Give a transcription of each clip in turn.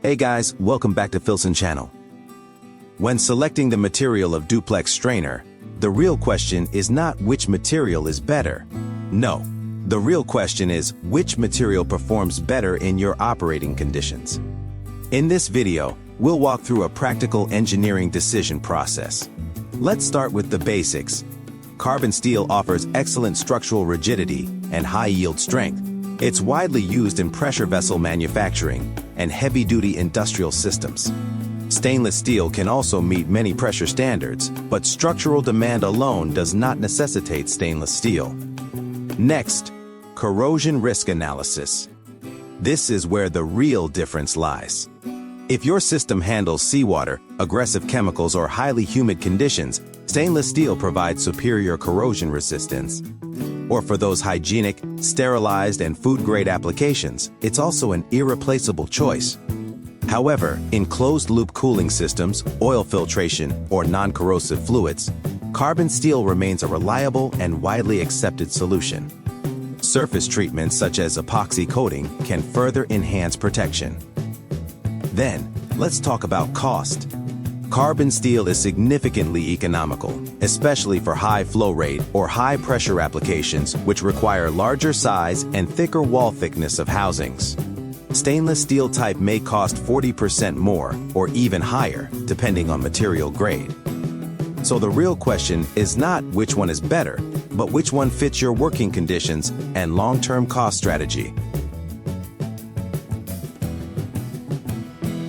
Hey guys, welcome back to Filson channel. When selecting the material of Duplex strainer, the real question is not which material is better. No, the real question is which material performs better in your operating conditions. In this video, we'll walk through a practical engineering decision process. Let's start with the basics. Carbon steel offers excellent structural rigidity and high yield strength. It's widely used in pressure vessel manufacturing and heavy-duty industrial systems. Stainless steel can also meet many pressure standards, but structural demand alone does not necessitate stainless steel. Next, corrosion risk analysis. This is where the real difference lies. If your system handles seawater, aggressive chemicals, or highly humid conditions, stainless steel provides superior corrosion resistance. Or for those hygienic, sterilized, and food-grade applications, it's also an irreplaceable choice. However, in closed-loop cooling systems, oil filtration, or non-corrosive fluids, carbon steel remains a reliable and widely accepted solution. Surface treatments such as epoxy coating can further enhance protection. Then, let's talk about cost. Carbon steel is significantly economical, especially for high flow rate or high pressure applications which require larger size and thicker wall thickness of housings. Stainless steel type may cost 40% more or even higher, depending on material grade. So the real question is not which one is better, but which one fits your working conditions and long-term cost strategy.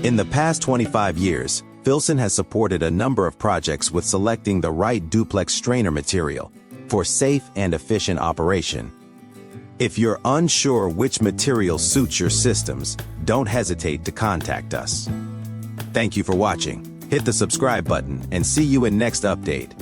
In the past 25 years, Filson has supported a number of projects with selecting the right duplex strainer material for safe and efficient operation. If you're unsure which material suits your systems, don't hesitate to contact us. Thank you for watching. Hit the subscribe button and see you in next update.